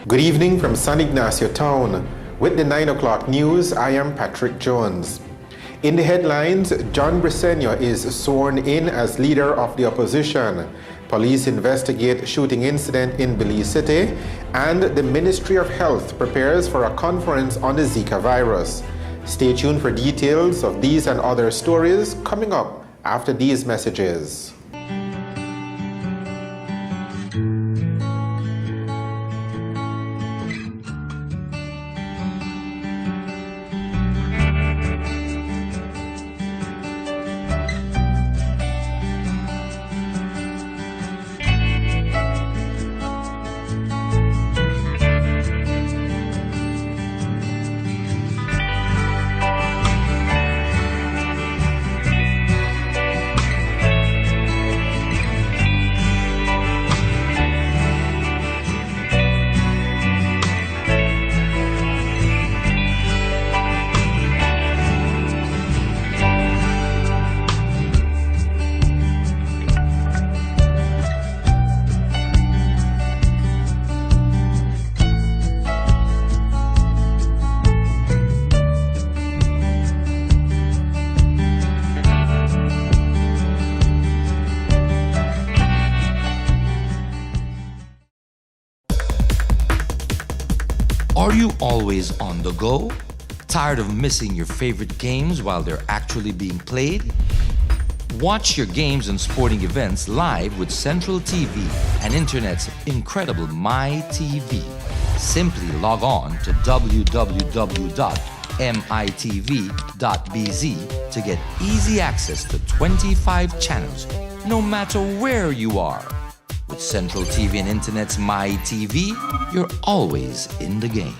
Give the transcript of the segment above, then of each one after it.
Good evening from San Ignacio Town. With the 9 o'clock news, I am Patrick Jones. In the headlines, John Briceño is sworn in as leader of the opposition. Police investigate shooting incident in Belize City, and the Ministry of Health prepares for a conference on the Zika virus. Stay tuned for details of these and other stories coming up after these messages. Are you always on the go? Tired of missing your favorite games while they're actually being played? Watch your games and sporting events live with Central TV and Internet's incredible MyTV. Simply log on to www.mitv.bz to get easy access to 25 channels, no matter where you are. With Central TV and Internet's MyTV, you're always in the game.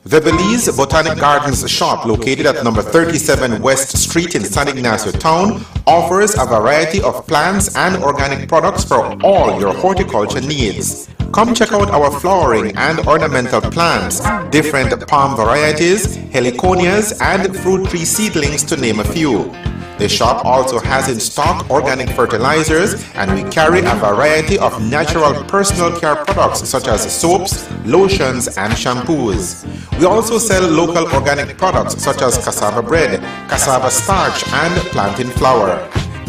The Belize Botanic Gardens shop, located at number 37 West Street in San Ignacio Town, offers a variety of plants and organic products for all your horticulture needs. Come check out our flowering and ornamental plants, different palm varieties, heliconias, and fruit tree seedlings, to name a few. The shop also has in stock organic fertilizers, and we carry a variety of natural personal care products such as soaps, lotions, and shampoos. We also sell local organic products such as cassava bread, cassava starch, and plantain flour.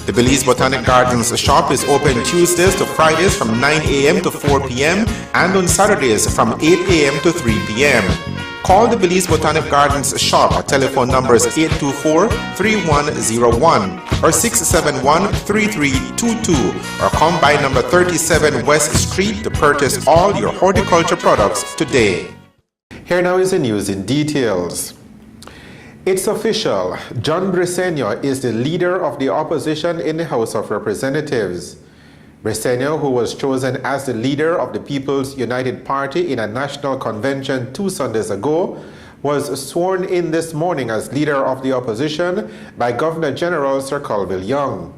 The Belize Botanic Gardens shop is open Tuesdays to Fridays from 9 a.m. to 4 p.m. and on Saturdays from 8 a.m. to 3 p.m. Call the Belize Botanic Gardens shop at telephone numbers 824-3101 or 671-3322, or come by number 37 West Street to purchase all your horticulture products today. Here now is the news in details. It's official. John Briceño is the leader of the opposition in the House of Representatives. Briceño, who was chosen as the leader of the People's United Party in a national convention 2 Sundays ago, was sworn in this morning as leader of the opposition by Governor General Sir Colville Young.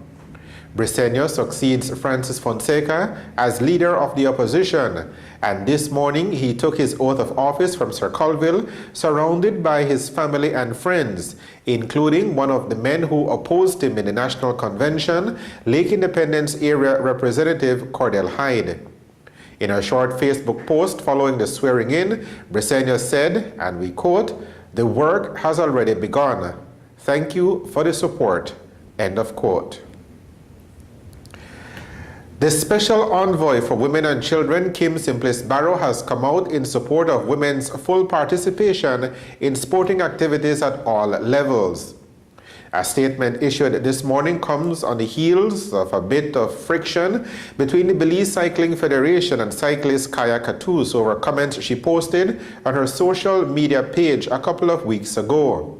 Briceño succeeds Francis Fonseca as leader of the opposition, and this morning he took his oath of office from Sir Colville, surrounded by his family and friends, including one of the men who opposed him in the National Convention, Lake Independence Area Representative Cordell Hyde. In a short Facebook post following the swearing-in, Briceño said, and we quote, "The work has already begun. Thank you for the support." End of quote. The Special Envoy for Women and Children, Kim Simplice Barrow, has come out in support of women's full participation in sporting activities at all levels. A statement issued this morning comes on the heels of a bit of friction between the Belize Cycling Federation and cyclist Kaya Katus over comments she posted on her social media page a couple of weeks ago.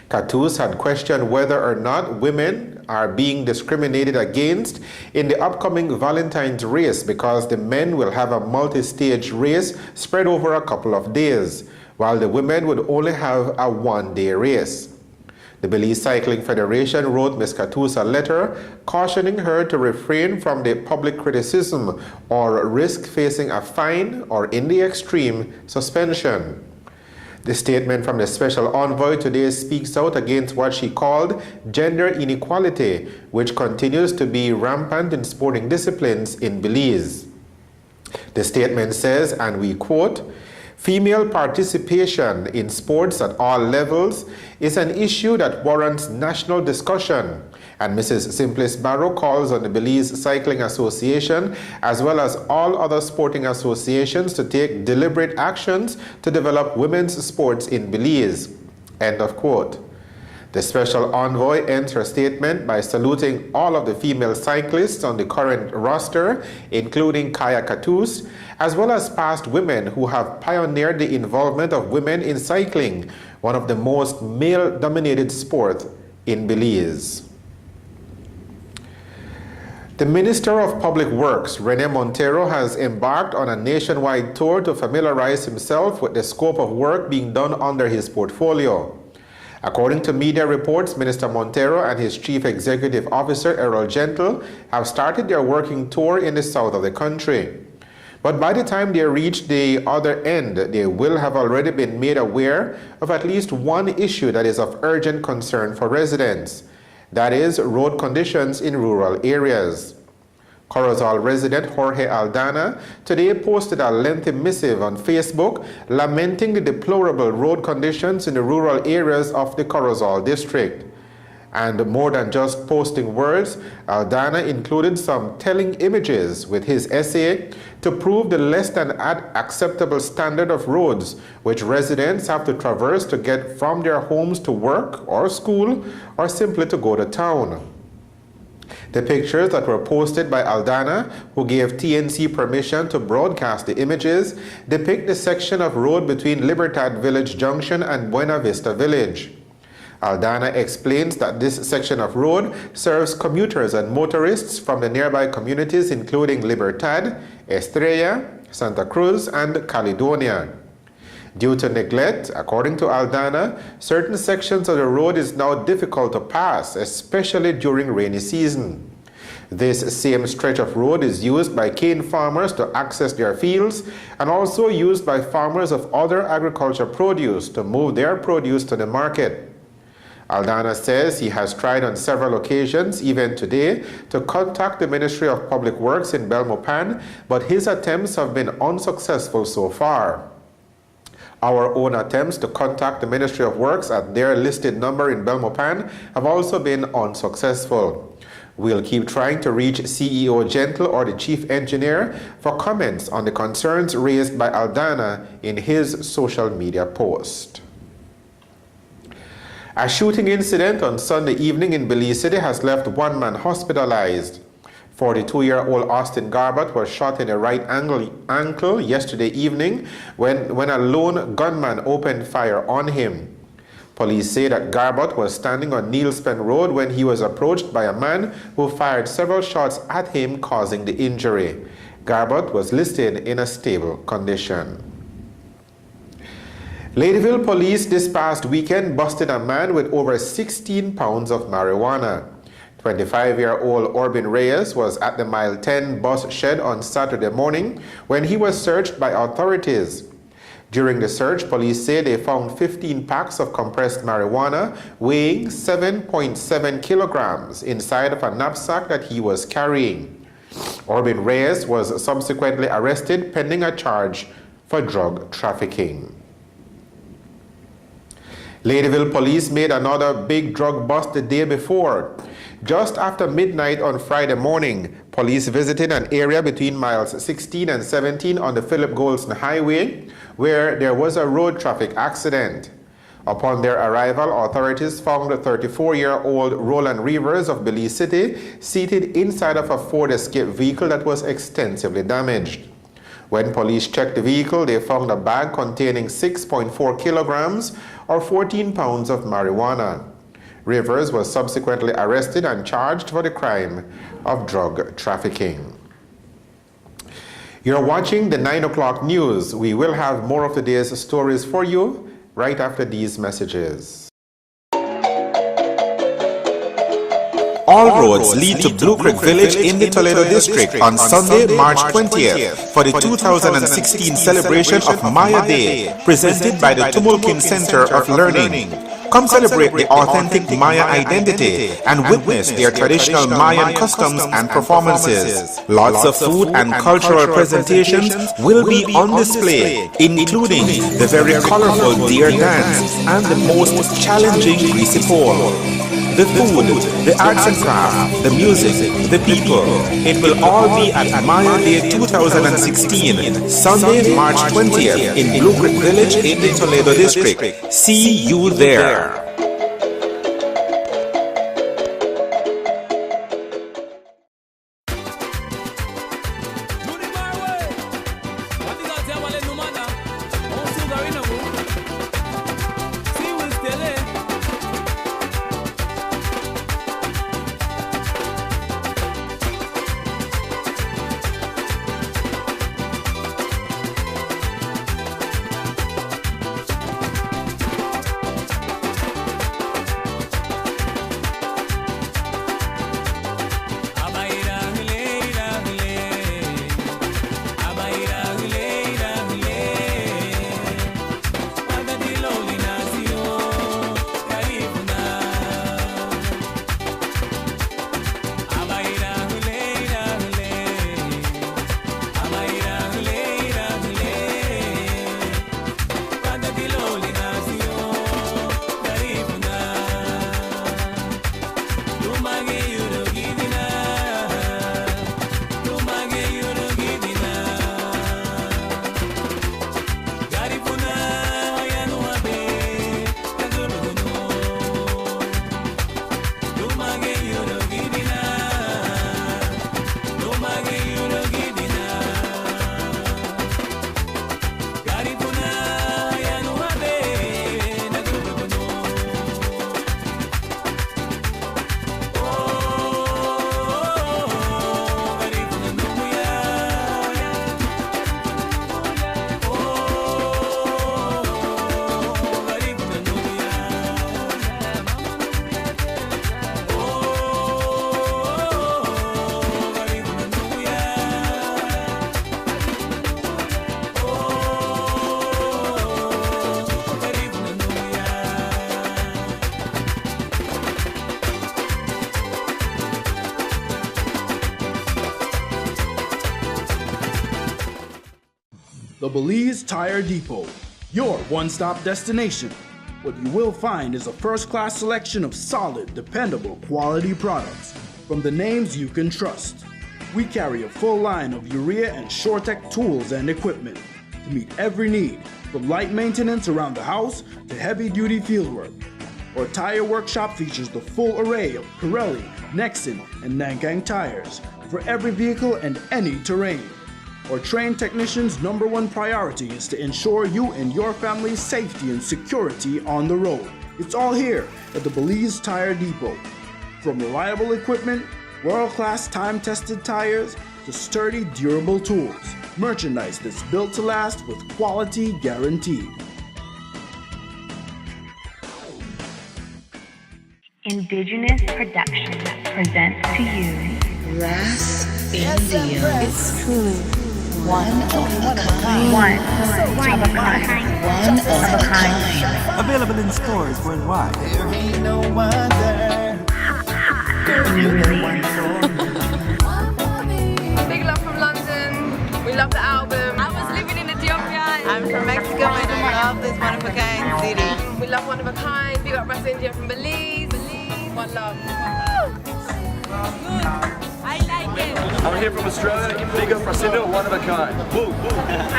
Katus had questioned whether or not women are being discriminated against in the upcoming Valentine's race because the men will have a multi-stage race spread over a couple of days, while the women would only have a one-day race. The Belize Cycling Federation wrote Ms. Katus a letter cautioning her to refrain from the public criticism or risk facing a fine or, in the extreme, suspension. The statement from the Special Envoy today speaks out against what she called gender inequality, which continues to be rampant in sporting disciplines in Belize. The statement says, and we quote, "Female participation in sports at all levels is an issue that warrants national discussion, and Mrs. Simplice Barrow calls on the Belize Cycling Association as well as all other sporting associations to take deliberate actions to develop women's sports in Belize." End of quote. The special envoy ends her statement by saluting all of the female cyclists on the current roster, including Kaya Katus, as well as past women who have pioneered the involvement of women in cycling, one of the most male-dominated sports in Belize. The Minister of Public Works, Rene Montero, has embarked on a nationwide tour to familiarize himself with the scope of work being done under his portfolio. According to media reports, Minister Montero and his Chief Executive Officer, Errol Gentle, have started their working tour in the south of the country. But by the time they reach the other end, they will have already been made aware of at least one issue that is of urgent concern for residents. That is, road conditions in rural areas. Corozal resident Jorge Aldana today posted a lengthy missive on Facebook lamenting the deplorable road conditions in the rural areas of the Corozal district. And more than just posting words, Aldana included some telling images with his essay to prove the less than acceptable standard of roads which residents have to traverse to get from their homes to work or school or simply to go to town. The pictures that were posted by Aldana, who gave TNC permission to broadcast the images, depict the section of road between Libertad Village Junction and Buena Vista Village. Aldana explains that this section of road serves commuters and motorists from the nearby communities including Libertad, Estrella, Santa Cruz, and Caledonia. Due to neglect, according to Aldana, certain sections of the road is now difficult to pass, especially during rainy season. This same stretch of road is used by cane farmers to access their fields and also used by farmers of other agriculture produce to move their produce to the market. Aldana says he has tried on several occasions, even today, to contact the Ministry of Public Works in Belmopan, but his attempts have been unsuccessful so far. Our own attempts to contact the Ministry of Works at their listed number in Belmopan have also been unsuccessful. We'll keep trying to reach CEO Gentle or the Chief Engineer for comments on the concerns raised by Aldana in his social media post. A shooting incident on Sunday evening in Belize City has left one man hospitalized. 42-year-old Austin Garbutt was shot in the right ankle yesterday evening when a lone gunman opened fire on him. Police say that Garbutt was standing on Neilspen Road when he was approached by a man who fired several shots at him, causing the injury. Garbutt was listed in a stable condition. Ladyville police this past weekend busted a man with over 16 pounds of marijuana. 25-year-old Orbin Reyes was at the Mile 10 bus shed on Saturday morning when he was searched by authorities. During the search, police say they found 15 packs of compressed marijuana weighing 7.7 kilograms inside of a knapsack that he was carrying. Orbin Reyes was subsequently arrested pending a charge for drug trafficking. Ladyville police made another big drug bust the day before. Just after midnight on Friday morning, police visited an area between miles 16 and 17 on the Philip Golson Highway where there was a road traffic accident. Upon their arrival, authorities found a 34-year-old Roland Rivers of Belize City seated inside of a Ford Escape vehicle that was extensively damaged. When police checked the vehicle, they found a bag containing 6.4 kilograms or 14 pounds of marijuana. Rivers was subsequently arrested and charged for the crime of drug trafficking. You're watching the 9 o'clock news. We will have more of today's stories for you right after these messages. All roads lead to Blue Creek Village in the Toledo District on Sunday, March 20th for the 2016 celebration of Maya Day, presented by the Tumulkin Center of Learning. Come celebrate the authentic Maya identity and witness their traditional Mayan customs and performances. Lots of food and cultural presentations will be on display, including the very colorful deer dance and the most challenging greasy pole. The food, the arts and crafts, the music, the people. It will all be at Maya Day 2016, Sunday, March 20th in Blue Creek Village in the Toledo District. See you there. The Belize Tire Depot, your one-stop destination. What you will find is a first-class selection of solid, dependable, quality products from the names you can trust. We carry a full line of urea and SureTech tools and equipment to meet every need, from light maintenance around the house to heavy-duty fieldwork. Our tire workshop features the full array of Pirelli, Nexen, and Nankang tires for every vehicle and any terrain. Our trained technicians' #1 priority is to ensure you and your family's safety and security on the road. It's all here at the Belize Tire Depot. From reliable equipment, world-class time-tested tires, to sturdy, durable tools. Merchandise that's built to last with quality guaranteed. Indigenous Production presents to you Ras India. It's truly One of a kind. One of a kind. One of a kind. available in stores worldwide. There ain't no other girl you want for me. Big love from London. We love the album. I was living in Ethiopia. I'm from Mexico and we love this one of a kind city. We love One of a Kind. Big up Ras India from Belize. One love. I like it. I'm here from Australia. Big up Ras India, One of a Kind. Woo, woo.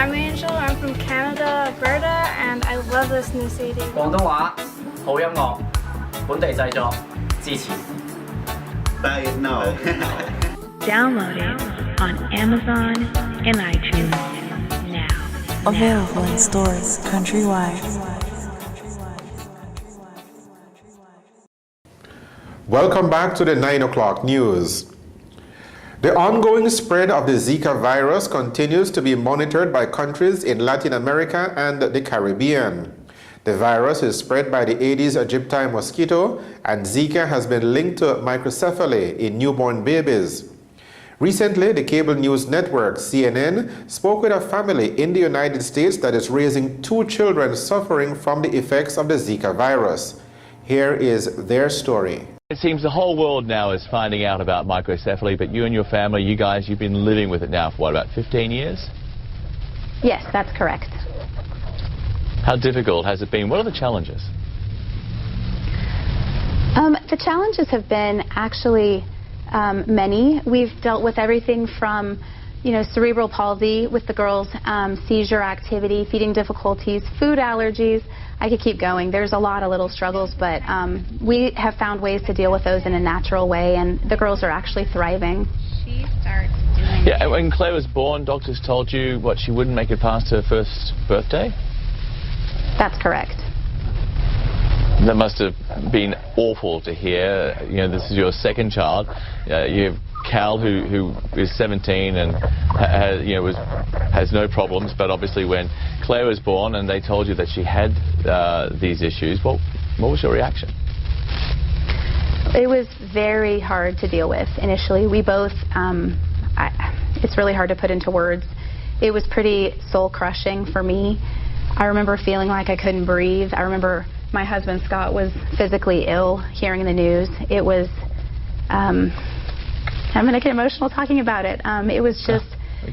I'm Angel. I'm from Canada, Alberta, and I love this new CD. 廣東話好音樂，本地製作，支持。Buy it now. Download it on Amazon and iTunes now. Available in stores countrywide. Welcome back to the 9 o'clock news. The ongoing spread of the Zika virus continues to be monitored by countries in Latin America and the Caribbean. The virus is spread by the Aedes aegypti mosquito, and Zika has been linked to microcephaly in newborn babies. Recently, the cable news network CNN spoke with a family in the United States that is raising 2 children suffering from the effects of the Zika virus. Here is their story. It seems the whole world now is finding out about microcephaly, but you and your family, you've been living with it now for what, about 15 years? Yes, that's correct. How difficult has it been? What are the challenges? The challenges have been actually many. We've dealt with everything from, cerebral palsy with the girls, seizure activity, feeding difficulties, food allergies. I could keep going. There's a lot of little struggles, but we have found ways to deal with those in a natural way, and the girls are actually thriving. She starts doing Yeah, when Claire was born, doctors told you what, she wouldn't make it past her first birthday? That's correct. That must have been awful to hear. This is your second child. You have Cal, who is 17 and has no problems. But obviously, when Claire was born and they told you that she had these issues, what was your reaction? It was very hard to deal with initially. We both, it's really hard to put into words. It was pretty soul-crushing for me. I remember feeling like I couldn't breathe. I remember my husband, Scott, was physically ill hearing the news. It was, I'm going to get emotional talking about it. It was just,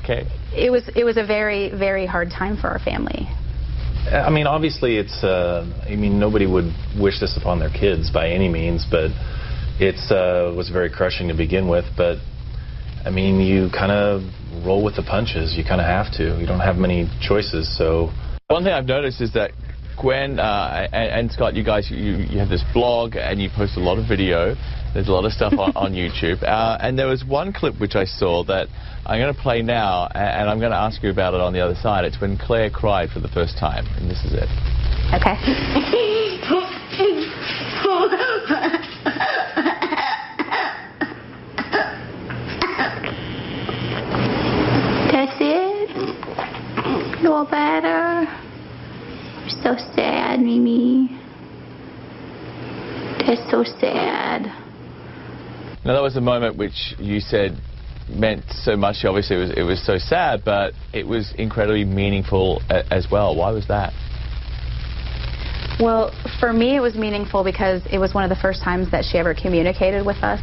okay. It was a very, very hard time for our family. I mean, obviously it's, nobody would wish this upon their kids by any means, but it was very crushing to begin with. But, I mean, you kind of roll with the punches. You kind of have to. You don't have many choices, so. One thing I've noticed is that Gwen and Scott, you guys, you have this blog and you post a lot of video. There's a lot of stuff on YouTube. And there was one clip which I saw that I'm going to play now, and I'm going to ask you about it on the other side. It's when Claire cried for the first time, and this is it. Okay. That's it? No better? So sad, Mimi. That's so sad. Now that was a moment which you said meant so much. Obviously it was so sad, but it was incredibly meaningful as well. Why was that? Well, for me it was meaningful because it was one of the first times that she ever communicated with us.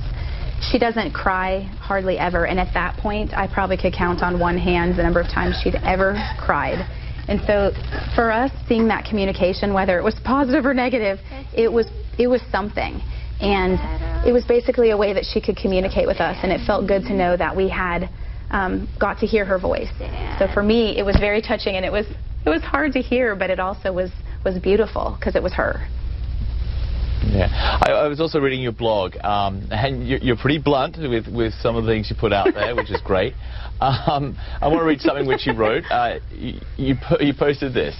She doesn't cry hardly ever, and at that point I probably could count on one hand the number of times she'd ever cried. And so for us, seeing that communication, whether it was positive or negative, it was something. And it was basically a way that she could communicate with us, and it felt good to know that we had got to hear her voice. So for me, it was very touching, and it was hard to hear, but it also was beautiful because it was her. Yeah, I was also reading your blog, and you're pretty blunt with some of the things you put out there, which is great. I want to read something which you wrote. You posted this.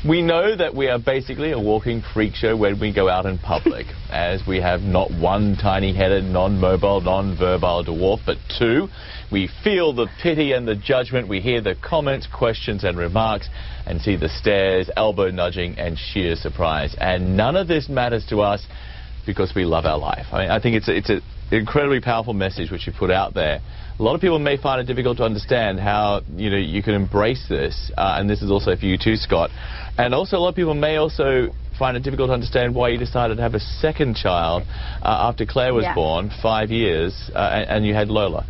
We know that we are basically a walking freak show when we go out in public, as we have not one tiny-headed, non-mobile, non-verbal dwarf, but two. We feel the pity and the judgment. We hear the comments, questions, and remarks, and see the stares, elbow nudging, and sheer surprise. And none of this matters to us because we love our life. I mean, I think it's an incredibly powerful message which you put out there. A lot of people may find it difficult to understand how you can embrace this, and this is also for you too, Scott. And also a lot of people may also find it difficult to understand why you decided to have a second child after Claire was born, 5 years, and you had Lola.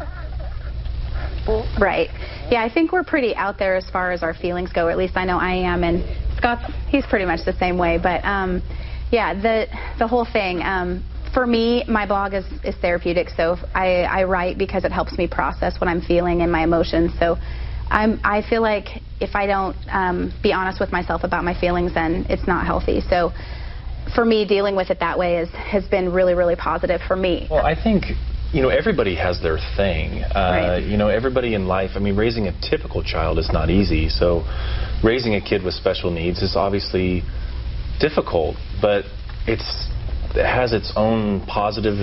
Right. Yeah, I think we're pretty out there as far as our feelings go. At least I know I am, and Scott's, he's pretty much the same way. But yeah, the whole thing. For me, my blog is therapeutic, so I write because it helps me process what I'm feeling and my emotions. So I feel like if I don't be honest with myself about my feelings, then it's not healthy. So for me, dealing with it that way has been really, really positive for me. Well, I think, everybody has their thing. Right. Everybody in life, I mean, raising a typical child is not easy. So raising a kid with special needs is obviously difficult, but it has its own positives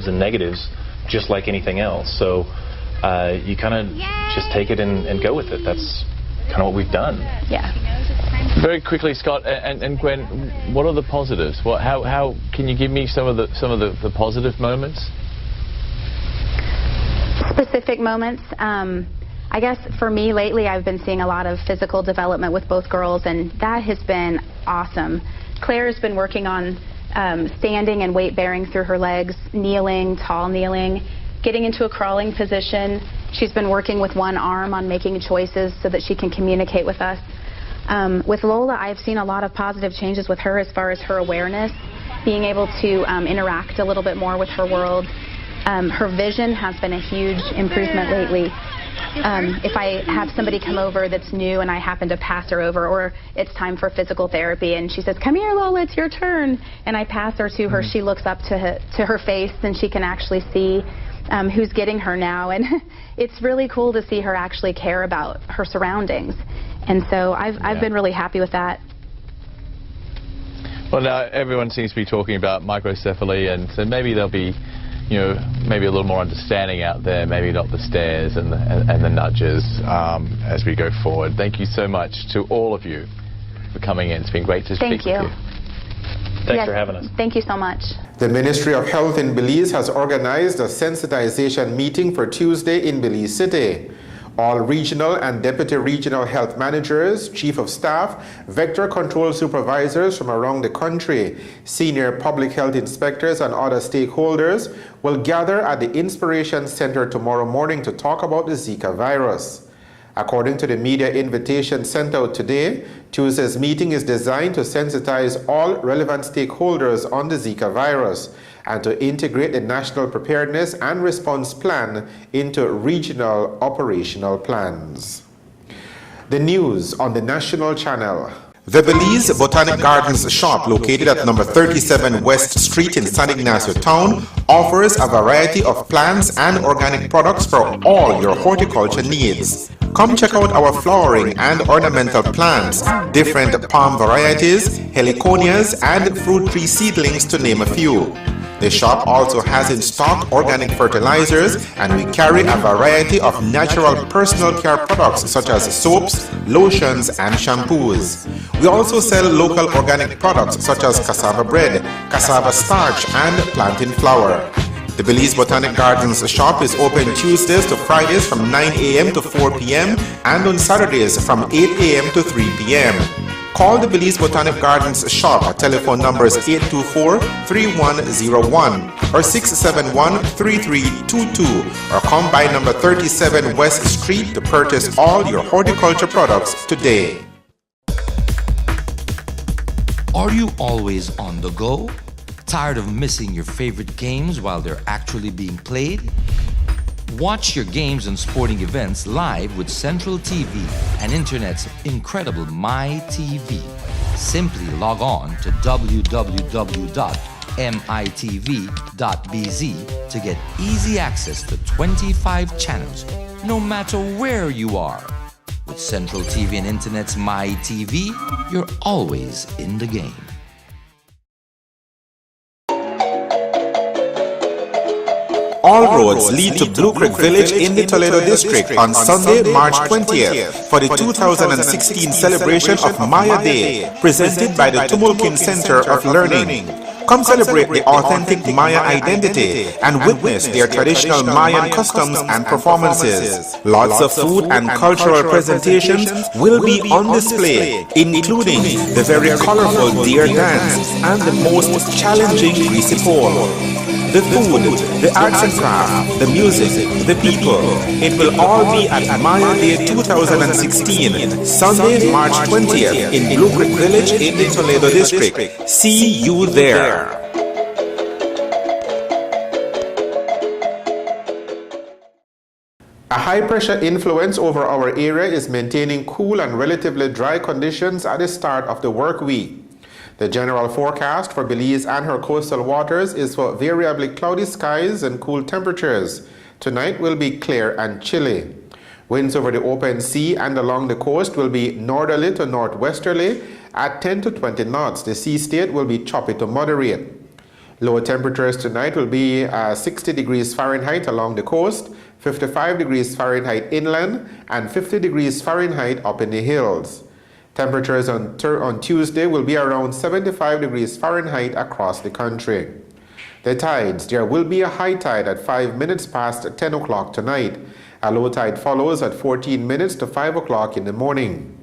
and negatives, just like anything else. So you kind of just take it and go with it. That's kind of what we've done. Yeah. Very quickly, Scott and Gwen, what are the positives? How can you give me some of the positive moments? Specific moments. I guess for me lately, I've been seeing a lot of physical development with both girls, and that has been awesome. Claire has been working on standing and weight bearing through her legs, kneeling, tall kneeling, getting into a crawling position. She's been working with one arm on making choices so that she can communicate with us. With Lola, I've seen a lot of positive changes with her as far as her awareness, being able to interact a little bit more with her world. Her vision has been a huge improvement lately. If I have somebody come over that's new and I happen to pass her over, or it's time for physical therapy and she says, "Come here, Lola, it's your turn," and I pass her to her, she looks up to her face and she can actually see who's getting her now, and it's really cool to see her actually care about her surroundings. And so I've been really happy with that. Well, now everyone seems to be talking about microcephaly, and so maybe there'll be, you know, maybe a little more understanding out there, maybe not the stares and the nudges as we go forward. Thank you so much to all of you for coming in. It's been great to speak with you. Thanks for having us. Thank you so much. The Ministry of Health in Belize has organized a sensitization meeting for Tuesday in Belize City. All regional and deputy regional health managers, chief of staff, vector control supervisors from around the country, senior public health inspectors and other stakeholders will gather at the Inspiration Center tomorrow morning to talk about the Zika virus. According to the media invitation sent out today, Tuesday's meeting is designed to sensitize all relevant stakeholders on the Zika virus and to integrate the National Preparedness and Response Plan into regional operational plans. The news on the national channel. The Belize Botanic Gardens shop, located at number 37 West Street in San Ignacio Town, offers a variety of plants and organic products for all your horticulture needs. Come check out our flowering and ornamental plants, different palm varieties, heliconias, and fruit tree seedlings, to name a few. The shop also has in stock organic fertilizers, and we carry a variety of natural personal care products such as soaps, lotions, and shampoos. We also sell local organic products such as cassava bread, cassava starch, and plantain flour. The Belize Botanic Gardens shop is open Tuesdays to Fridays from 9 a.m. to 4 p.m. and on Saturdays from 8 a.m. to 3 p.m. Call the Belize Botanic Gardens shop at telephone numbers 824-3101 or 671-3322, or come by number 37 West Street to purchase all your horticulture products today. Are you always on the go? Tired of missing your favorite games while they're actually being played? Watch your games and sporting events live with Central TV and Internet's incredible MyTV. Simply log on to www.mitv.bz to get easy access to 25 channels, no matter where you are. With Central TV and Internet's MyTV, you're always in the game. All roads lead to Blue Creek Village in the Toledo District on Sunday, March 20th for the 2016 celebration of Maya Day, presented by the Tumulkin Center of Learning. Come celebrate the authentic Maya identity and witness their traditional Mayan customs and performances. Lots of food and cultural presentations will be on display, including the very colorful deer dance and the most challenging greasy pole. The food, the arts and crafts, the music, the people. It will all be at Maya Day 2016, Sunday, March 20th in Blue Creek Village in the Toledo District. See you there. A high-pressure influence over our area is maintaining cool and relatively dry conditions at the start of the work week. The general forecast for Belize and her coastal waters is for variably cloudy skies and cool temperatures. Tonight will be clear and chilly. Winds over the open sea and along the coast will be northerly to northwesterly at 10 to 20 knots. The sea state will be choppy to moderate. Lower temperatures tonight will be 60 degrees Fahrenheit along the coast, 55 degrees Fahrenheit inland, and 50 degrees Fahrenheit up in the hills. Temperatures on Tuesday will be around 75 degrees Fahrenheit across the country. The tides, there will be a high tide at 5 minutes past 10 o'clock tonight. A low tide follows at 14 minutes to 5 o'clock in the morning.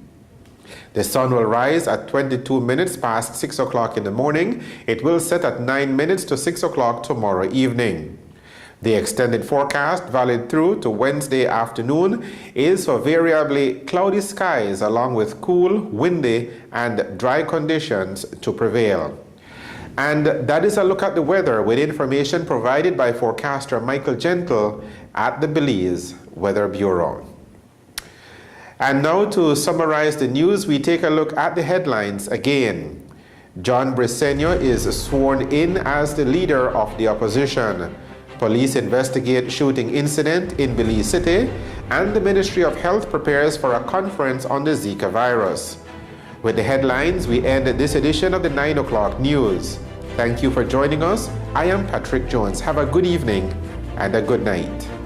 The sun will rise at 22 minutes past 6 o'clock in the morning. It will set at 9 minutes to 6 o'clock tomorrow evening. The extended forecast, valid through to Wednesday afternoon, is for variably cloudy skies along with cool, windy, and dry conditions to prevail. And that is a look at the weather with information provided by forecaster Michael Gentle at the Belize Weather Bureau. And now to summarize the news, we take a look at the headlines again. John Briceño is sworn in as the leader of the opposition. Police investigate shooting incident in Belize City, and the Ministry of Health prepares for a conference on the Zika virus. With the headlines, we end this edition of the 9 o'clock news. Thank you for joining us. I am Patrick Jones. Have a good evening and a good night.